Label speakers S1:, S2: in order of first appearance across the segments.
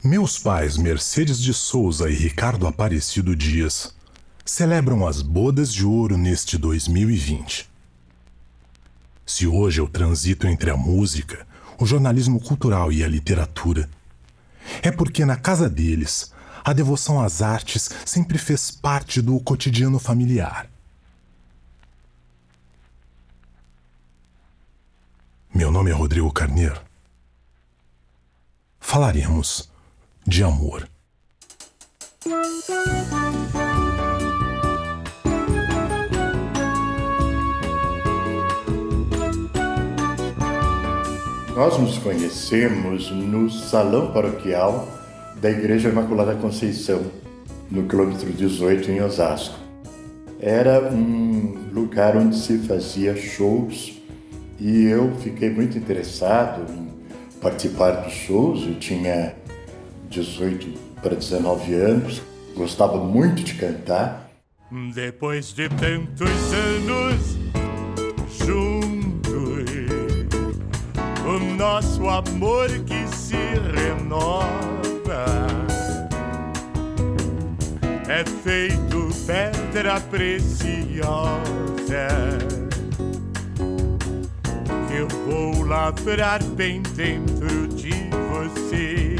S1: Meus pais, Mercedes de Souza e Ricardo Aparecido Dias, celebram as bodas de ouro neste 2020. Se hoje eu transito entre a música, o jornalismo cultural e a literatura, é porque na casa deles, a devoção às artes sempre fez parte do cotidiano familiar. Meu nome é Rodrigo Carneiro. Falaremos de amor.
S2: Nós nos conhecemos no salão paroquial da Igreja Imaculada Conceição, no quilômetro 18, em Osasco. Era um lugar onde se fazia shows e eu fiquei muito interessado em participar dos shows. Eu tinha 18 para 19 anos, gostava muito de cantar.
S3: Depois de tantos anos juntos, o nosso amor que se renova é feito pedra preciosa que eu vou lavrar bem dentro de você.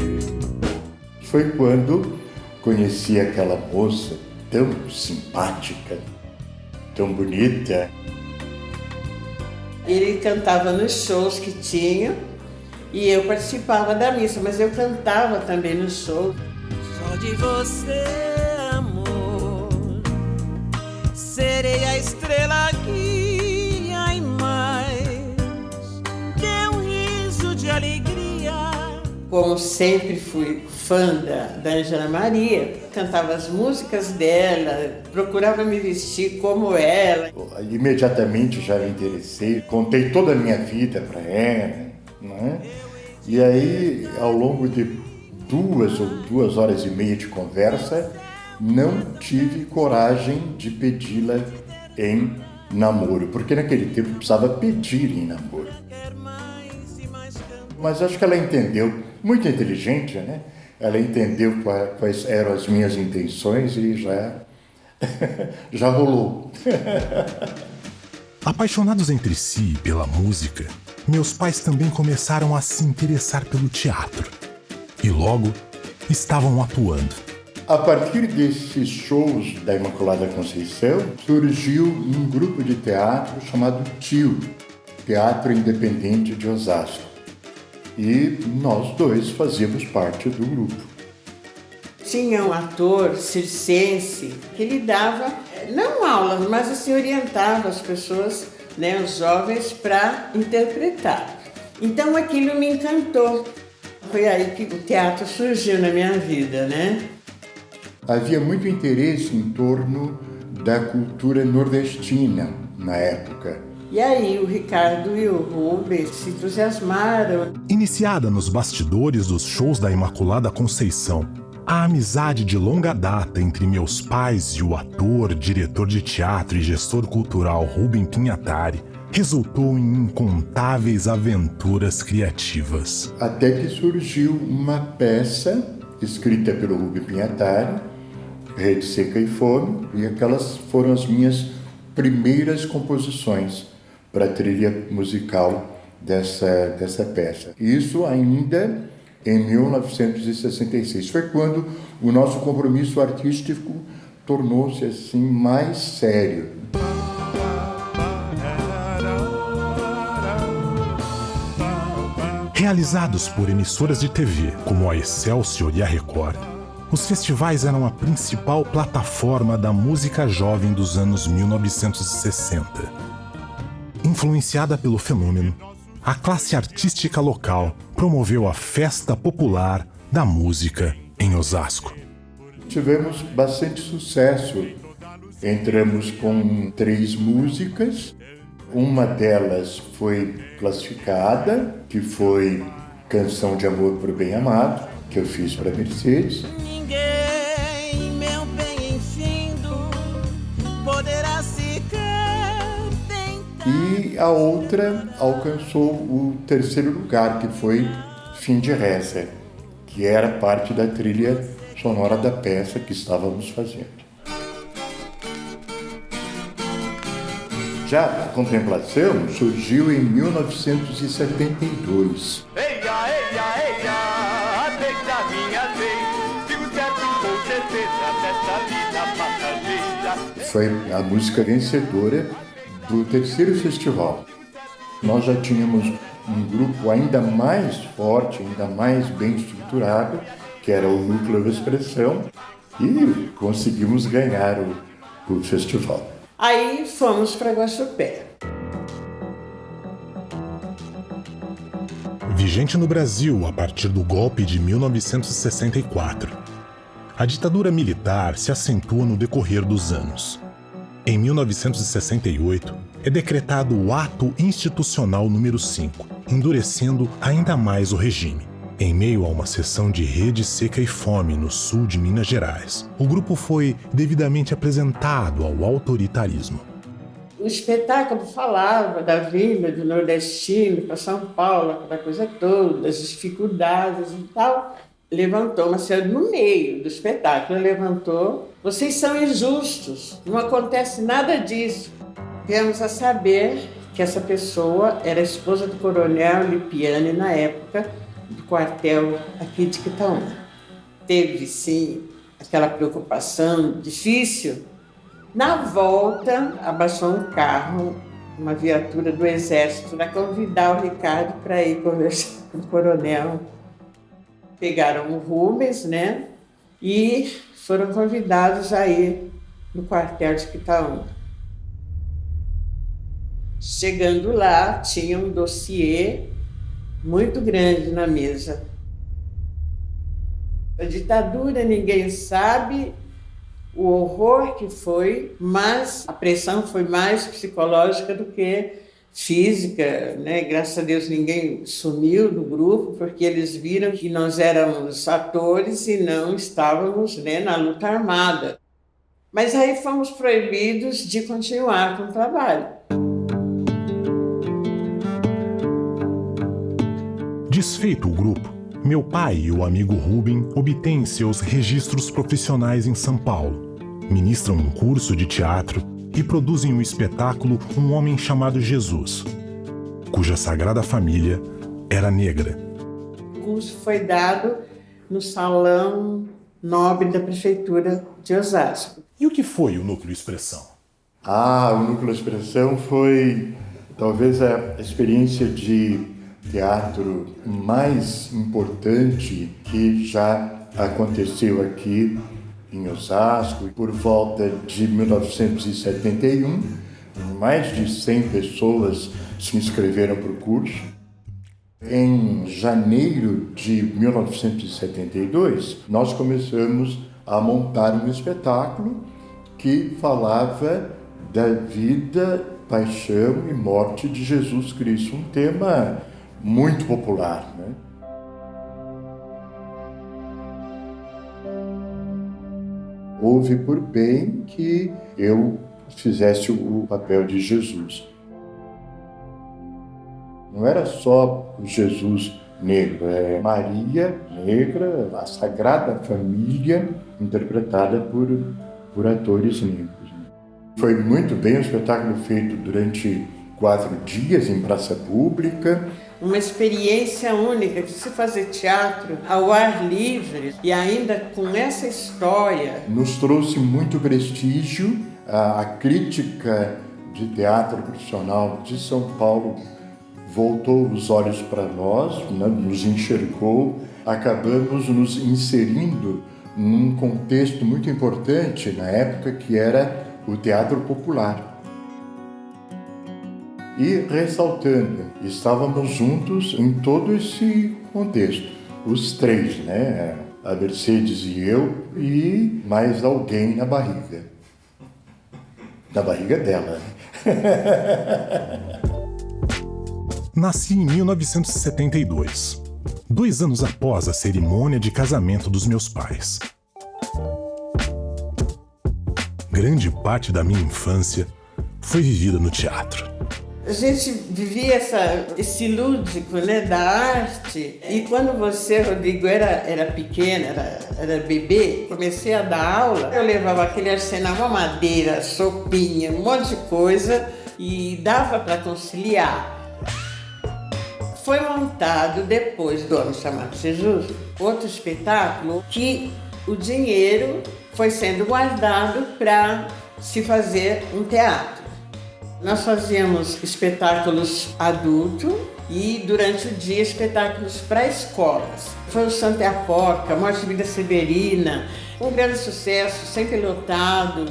S2: Foi quando conheci aquela moça tão simpática, tão bonita.
S4: Ele cantava nos shows que tinha e eu participava da missa, mas eu cantava também nos shows.
S5: Só de você, amor, serei a estrela que ai mais dê um riso de alegria.
S4: Como sempre fui fã da Ângela Maria, cantava as músicas dela, procurava me vestir como ela.
S2: Imediatamente já me interessei, contei toda a minha vida para ela, né? E aí, ao longo de 2 horas e meia de conversa, não tive coragem de pedi-la em namoro, porque naquele tempo precisava pedir em namoro. Mas acho que ela entendeu, muito inteligente, né? Ela entendeu quais eram as minhas intenções e já rolou.
S1: Apaixonados entre si e pela música, meus pais também começaram a se interessar pelo teatro. E logo estavam atuando.
S2: A partir desses shows da Imaculada Conceição, surgiu um grupo de teatro chamado TIO, Teatro Independente de Osasco. E nós dois fazíamos parte do grupo.
S4: Tinha um ator circense que ele dava, não aulas, mas assim orientava as pessoas, né, os jovens, para interpretar. Então aquilo me encantou. Foi aí que o teatro surgiu na minha vida, né?
S2: Havia muito interesse em torno da cultura nordestina na época.
S4: E aí o Ricardo e o Rubens se entusiasmaram.
S1: Iniciada nos bastidores dos shows da Imaculada Conceição, a amizade de longa data entre meus pais e o ator, diretor de teatro e gestor cultural Rubem Pinhatari resultou em incontáveis aventuras criativas.
S2: Até que surgiu uma peça escrita pelo Rubem Pinhatari, Rede Seca e Fome, e aquelas foram as minhas primeiras composições para a trilha musical dessa peça. Isso ainda em 1966. Foi quando o nosso compromisso artístico tornou-se assim mais sério.
S1: Realizados por emissoras de TV como a Excelsior e a Record, os festivais eram a principal plataforma da música jovem dos anos 1960. Influenciada pelo fenômeno, a classe artística local promoveu a Festa Popular da Música em Osasco.
S2: Tivemos bastante sucesso. Entramos com 3 músicas. Uma delas foi classificada, que foi Canção de Amor pro Bem Amado, que eu fiz para Mercedes.
S5: Ninguém, meu bem, enfindo, poderá sequer tentar.
S2: E a outra alcançou o 3º lugar, que foi Fim de Reza, que era parte da trilha sonora da peça que estávamos fazendo. Já a Contemplação surgiu em 1972.
S3: Eia, eia, eia, deixa a minha vez. Digo certo com certeza dessa vida passageira.
S2: Foi a música vencedora do terceiro festival. Nós já tínhamos um grupo ainda mais forte, ainda mais bem estruturado, que era o Núcleo Expressão, e conseguimos ganhar o festival.
S4: Aí fomos para Guaxupé.
S1: Vigente no Brasil a partir do golpe de 1964. A ditadura militar se acentua no decorrer dos anos. Em 1968, é decretado o Ato Institucional número 5, endurecendo ainda mais o regime. Em meio a uma sessão de rede seca e fome no sul de Minas Gerais, o grupo foi devidamente apresentado ao autoritarismo.
S4: O espetáculo falava da vinda do nordestino para São Paulo, aquela coisa toda, das dificuldades e tal. Levantou uma senhora no meio do espetáculo, levantou: vocês são injustos, não acontece nada disso. Viemos a saber que essa pessoa era a esposa do coronel Lipiani, na época, do quartel aqui de Quitaúna. Teve, sim, aquela preocupação difícil. Na volta, abaixou um carro, uma viatura do Exército, para convidar o Ricardo para ir conversar com o coronel. Pegaram o Rubens, né? E foram convidados a ir no quartel de Quitaúna. Chegando lá, tinha um dossiê muito grande na mesa. A ditadura, ninguém sabe o horror que foi, mas a pressão foi mais psicológica do que física, né? Graças a Deus ninguém sumiu do grupo, porque eles viram que nós éramos atores e não estávamos, né, na luta armada. Mas aí fomos proibidos de continuar com o trabalho.
S1: Desfeito o grupo, meu pai e o amigo Rubem obtêm seus registros profissionais em São Paulo, ministram um curso de teatro e produzem o espetáculo Um Homem Chamado Jesus, cuja Sagrada Família era negra.
S4: O curso foi dado no Salão Nobre da Prefeitura de Osasco.
S1: E o que foi o Núcleo Expressão?
S2: O Núcleo Expressão foi talvez a experiência de teatro mais importante que já aconteceu aqui em Osasco. Por volta de 1971, mais de 100 pessoas se inscreveram para o curso. Em janeiro de 1972, nós começamos a montar um espetáculo que falava da vida, paixão e morte de Jesus Cristo, um tema muito popular, né? Houve por bem que eu fizesse o papel de Jesus. Não era só o Jesus negro, é Maria negra, a Sagrada Família, interpretada por atores negros. Foi muito bem, um espetáculo feito durante 4 dias em praça pública.
S4: Uma experiência única de se fazer teatro ao ar livre e ainda com essa história.
S2: Nos trouxe muito prestígio. A crítica de teatro profissional de São Paulo voltou os olhos para nós, né, nos enxergou. Acabamos nos inserindo num contexto muito importante na época, que era o teatro popular. E ressaltando, estávamos juntos em todo esse contexto. Os 3, né? A Mercedes e eu, e mais alguém na barriga. Na barriga dela.
S1: Nasci em 1972, 2 anos após a cerimônia de casamento dos meus pais. Grande parte da minha infância foi vivida no teatro.
S4: A gente vivia esse lúdico, né, da arte. E quando você, Rodrigo, era pequeno, era bebê, comecei a dar aula, eu levava aquele arsenal, uma madeira, sopinha, um monte de coisa e dava para conciliar. Foi montado, depois do Homem Chamado Jesus, outro espetáculo que o dinheiro foi sendo guardado para se fazer um teatro. Nós fazíamos espetáculos adultos e, durante o dia, espetáculos para escolas. Foi o Santa e a Porca, Morte e Vida Severina, um grande sucesso, sempre lotado.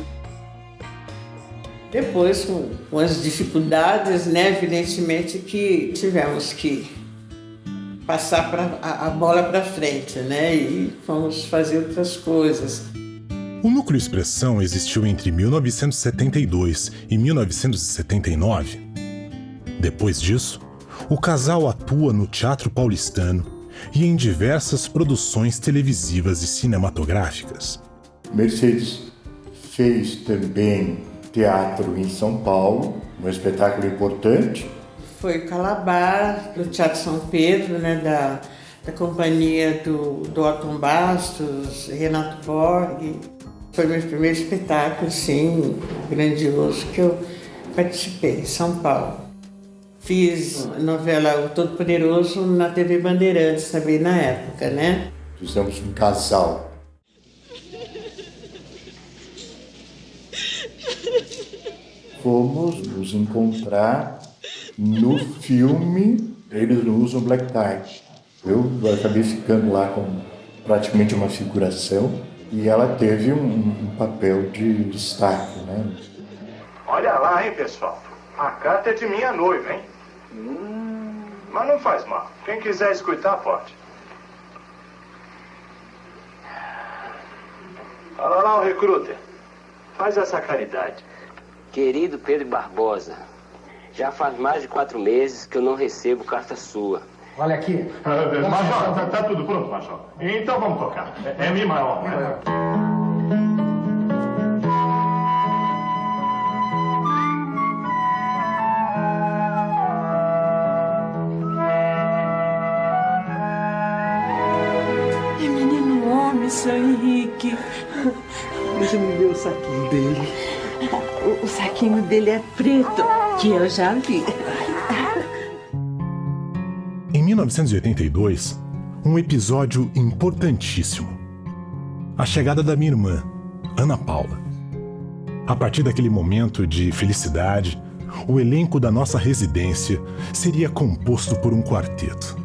S4: Depois, com as dificuldades, né, evidentemente que tivemos que passar a bola para frente, né, e fomos fazer outras coisas.
S1: O Núcleo Expressão existiu entre 1972 e 1979. Depois disso, o casal atua no Teatro Paulistano e em diversas produções televisivas e cinematográficas.
S2: Mercedes fez também teatro em São Paulo, um espetáculo importante.
S4: Foi o Calabar, no Teatro São Pedro, né, da companhia do Otton Bastos, Renato Borg. Foi meu primeiro espetáculo, sim, grandioso, que eu participei em São Paulo. Fiz a novela O Todo-Poderoso na TV Bandeirantes também na época, né?
S2: Fizemos um casal. Fomos nos encontrar no filme Eles Não Usam Black Tie. Eu acabei ficando lá com praticamente uma figuração. E ela teve um papel de destaque, né?
S6: Olha lá, hein, pessoal. A carta é de minha noiva, hein? Mas não faz mal. Quem quiser escutar, pode. Olha lá o recruta. Faz essa caridade.
S7: Querido Pedro Barbosa, já faz mais de 4 meses que eu não recebo carta sua.
S8: Olha aqui.
S6: Major, tá tudo pronto, Major. Então vamos tocar. É Mi maior, né?
S5: É menino homem, seu Henrique.
S9: Deixa eu ver o saquinho dele. O saquinho dele é preto, que eu já vi.
S1: Em 1982, um episódio importantíssimo. A chegada da minha irmã, Ana Paula. A partir daquele momento de felicidade, o elenco da nossa residência seria composto por um quarteto.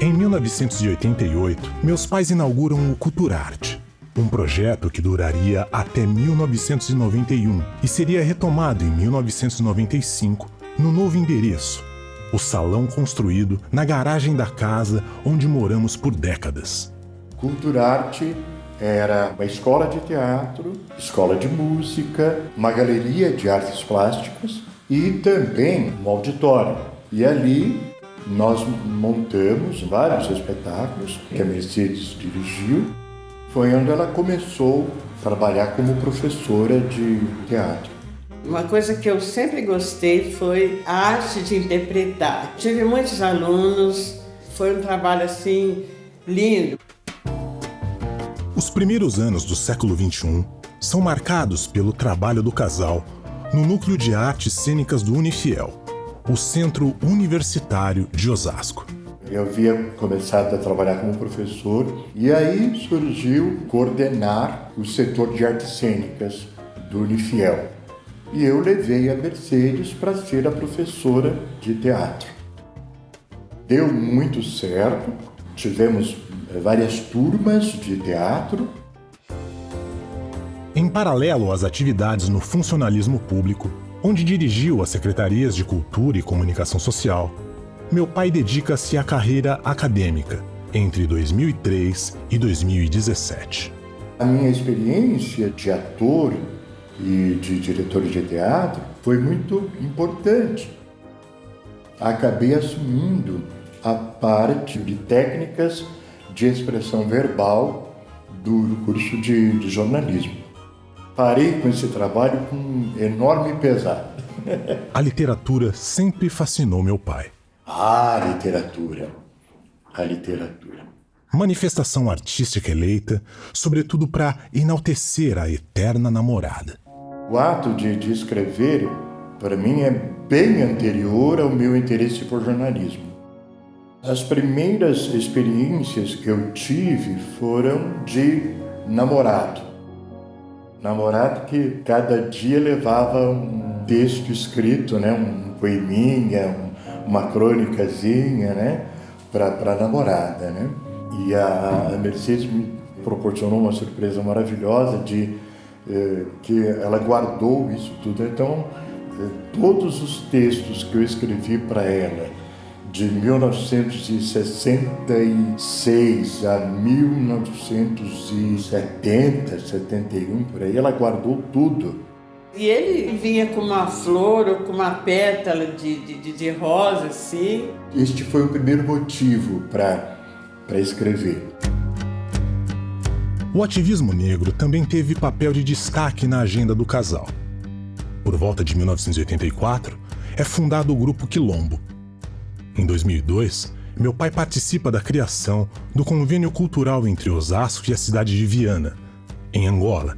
S1: Em 1988, meus pais inauguram o Culturarte, um projeto que duraria até 1991 e seria retomado em 1995 no novo endereço, o salão construído na garagem da casa onde moramos por décadas.
S2: Culturarte era uma escola de teatro, escola de música, uma galeria de artes plásticas e também um auditório. E ali nós montamos vários espetáculos que a Mercedes dirigiu. Foi onde ela começou a trabalhar como professora de teatro.
S4: Uma coisa que eu sempre gostei foi a arte de interpretar. Tive muitos alunos, foi um trabalho assim lindo.
S1: Os primeiros anos do século XXI são marcados pelo trabalho do casal no Núcleo de Artes Cênicas do Unifiel, o Centro Universitário de Osasco.
S2: Eu havia começado a trabalhar como professor e aí surgiu coordenar o setor de artes cênicas do Unifiel. E eu levei a Mercedes para ser a professora de teatro. Deu muito certo, tivemos várias turmas de teatro.
S1: Em paralelo às atividades no funcionalismo público, onde dirigiu as secretarias de Cultura e Comunicação Social, meu pai dedica-se à carreira acadêmica entre 2003 e 2017.
S2: A minha experiência de ator e de diretor de teatro foi muito importante. Acabei assumindo a parte de técnicas de expressão verbal do curso de jornalismo. parei com esse trabalho com um enorme pesar.
S1: A literatura sempre fascinou meu pai.
S2: A literatura.
S1: Manifestação artística eleita, sobretudo para enaltecer a eterna namorada.
S2: O ato de escrever, para mim, é bem anterior ao meu interesse por jornalismo. As primeiras experiências que eu tive foram de namorado. Namorado que cada dia levava um texto escrito, né? Um poeminha, uma crônicazinha, né? Para a namorada, né? E a Mercedes me proporcionou uma surpresa maravilhosa de que ela guardou isso tudo. Então, todos os textos que eu escrevi para ela, de 1966 a 1970, 71, por aí, ela guardou tudo.
S4: E ele vinha com uma flor ou com uma pétala de rosa, assim.
S2: Este foi o primeiro motivo para escrever.
S1: O ativismo negro também teve papel de destaque na agenda do casal. Por volta de 1984, é fundado o Grupo Quilombo. Em 2002, meu pai participa da criação do Convênio Cultural entre Osasco e a cidade de Viana, em Angola.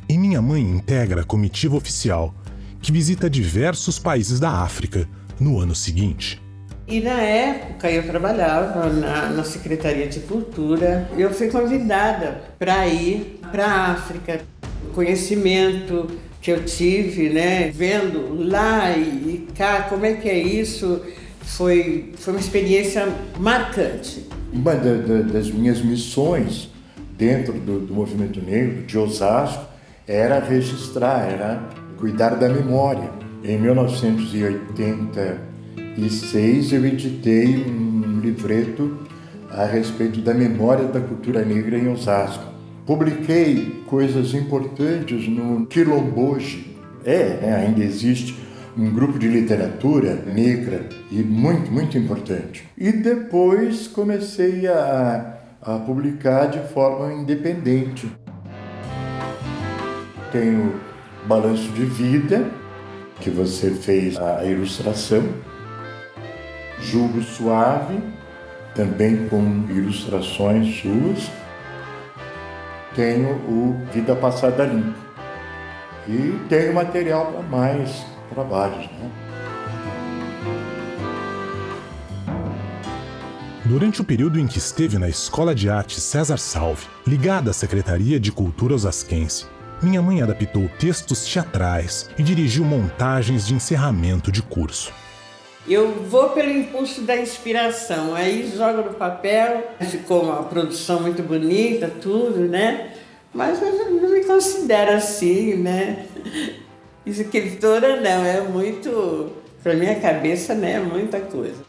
S1: E minha mãe integra a comitiva oficial, que visita diversos países da África no ano seguinte.
S4: E na época eu trabalhava na Secretaria de Cultura. Eu fui convidada para ir para a África. O conhecimento que eu tive, né, vendo lá e cá, como é que é isso, foi uma experiência marcante.
S2: Uma das minhas missões dentro do movimento negro de Osasco era registrar, era cuidar da memória. Em 1986 eu editei um livreto a respeito da memória da cultura negra em Osasco. Publiquei coisas importantes no Quilomboje. Ainda existe um grupo de literatura negra e muito, muito importante. E depois comecei a publicar de forma independente. Tenho Balanço de Vida, que você fez a ilustração. Jugo Suave, também com ilustrações suas. Tenho o Vida Passada Limpa. E tenho material para mais trabalhos, né?
S1: Durante o período em que esteve na Escola de Arte César Salve, ligada à Secretaria de Cultura osasquense, minha mãe adaptou textos teatrais e dirigiu montagens de encerramento de curso.
S4: Eu vou pelo impulso da inspiração, aí jogo no papel, ficou uma produção muito bonita, tudo, né? Mas eu não me considero assim, né? Escritora não, é muito, para minha cabeça, né, é muita coisa.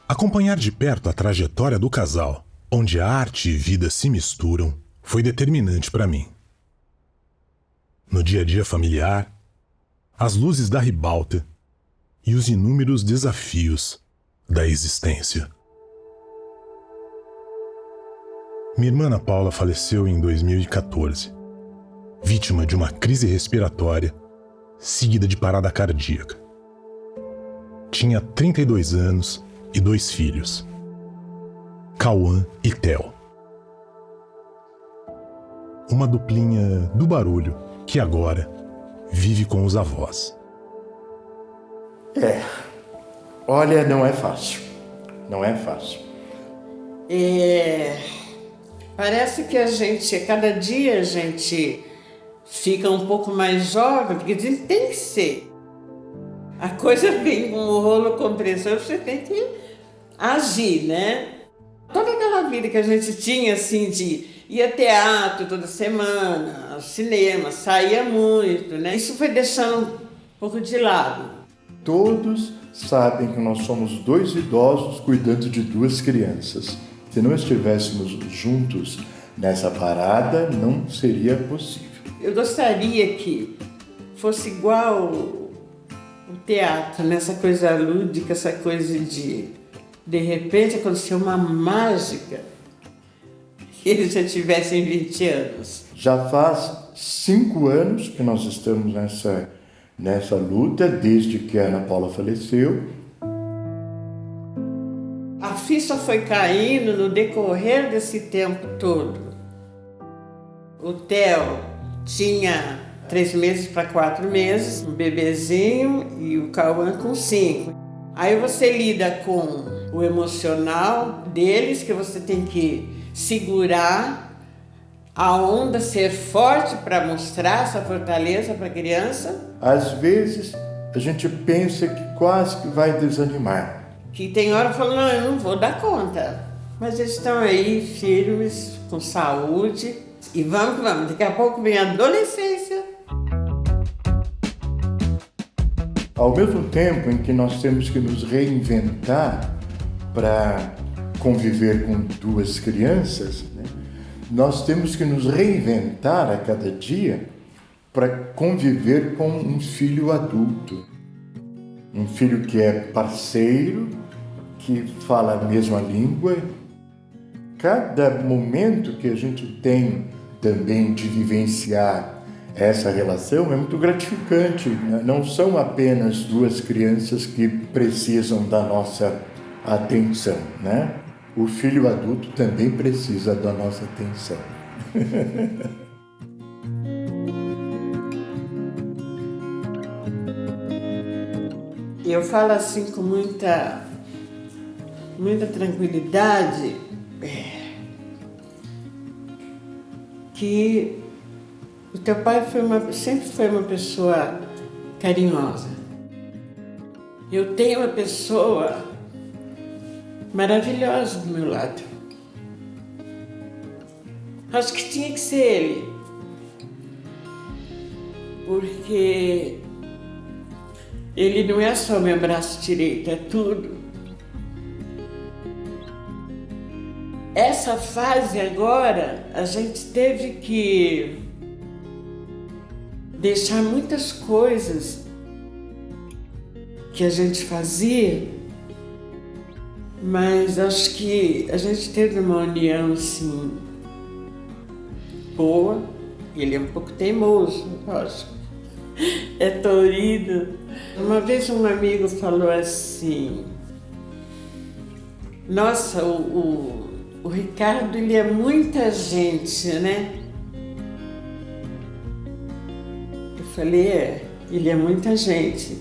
S1: Acompanhar de perto a trajetória do casal, onde arte e vida se misturam, foi determinante para mim. No dia a dia familiar, as luzes da ribalta e os inúmeros desafios da existência. Minha irmã Ana Paula faleceu em 2014, vítima de uma crise respiratória seguida de parada cardíaca. Tinha 32 anos e 2 filhos, Cauã e Theo. Uma duplinha do barulho que agora vive com os avós.
S2: Olha, não é fácil. Não é fácil.
S4: Parece que cada dia a gente fica um pouco mais jovem, porque tem que ser. A coisa vem com o rolo compressor, você tem que agir, né? Toda aquela vida que a gente tinha, assim, de ir a teatro toda semana, ao cinema, saía muito, né? Isso foi deixando um pouco de lado.
S2: Todos sabem que nós somos 2 idosos cuidando de 2 crianças. Se não estivéssemos juntos nessa parada, não seria possível. Eu
S4: gostaria que fosse igual o teatro, nessa coisa lúdica, essa coisa de repente aconteceu uma mágica que eles já tivessem 20 anos.
S2: Já faz 5 anos que nós estamos nessa luta, desde que a Ana Paula faleceu.
S4: A ficha foi caindo no decorrer desse tempo todo. O Theo tinha 3 meses para 4 meses, um bebezinho, e o Cauã com 5. Aí você lida com o emocional deles, que você tem que segurar a onda, ser forte para mostrar essa fortaleza para a criança.
S2: Às vezes a gente pensa que quase que vai desanimar.
S4: Que tem hora falando, não, eu não vou dar conta. Mas eles estão aí firmes, com saúde. E vamos, daqui a pouco vem a adolescência.
S2: Ao mesmo tempo em que nós temos que nos reinventar para conviver com 2 crianças, né, nós temos que nos reinventar a cada dia para conviver com um filho adulto. Um filho que é parceiro, que fala a mesma língua. Cada momento que a gente tem também de vivenciar essa relação é muito gratificante. Não são apenas 2 crianças que precisam da nossa atenção, né? O filho adulto também precisa da nossa atenção.
S4: Eu falo assim com muita tranquilidade que o teu pai sempre foi uma pessoa carinhosa. Eu tenho uma pessoa maravilhosa do meu lado. Acho que tinha que ser ele. Porque ele não é só meu braço direito, é tudo. Essa fase agora, a gente teve que deixar muitas coisas que a gente fazia, mas acho que a gente teve uma união assim boa. Ele é um pouco teimoso, lógico. É taurino. Uma vez um amigo falou assim: nossa, o Ricardo, ele é muita gente, né? Eu falei, ele é muita gente.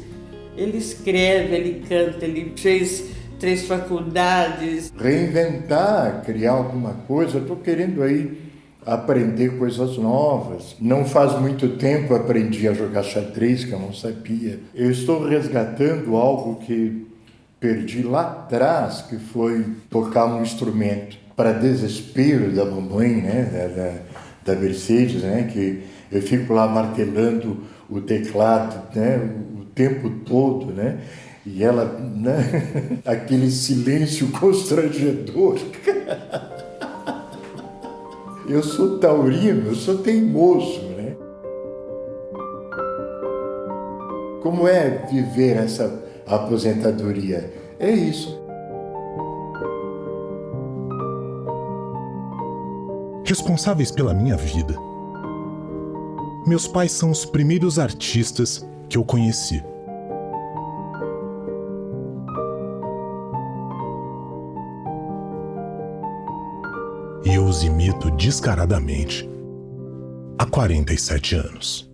S4: Ele escreve, ele canta, ele fez 3 faculdades.
S2: Reinventar, criar alguma coisa, eu estou querendo aí aprender coisas novas. Não faz muito tempo aprendi a jogar xadrez, que eu não sabia. Eu estou resgatando algo que perdi lá atrás, que foi tocar um instrumento. Para desespero da mamãe, né, da Mercedes, né, que eu fico lá martelando o teclado, né, o tempo todo, né, e ela, né, aquele silêncio constrangedor. Eu sou taurino, eu sou teimoso, né? Como é viver essa aposentadoria? É isso.
S1: Responsáveis pela minha vida. Meus pais são os primeiros artistas que eu conheci. E eu os imito descaradamente há 47 anos.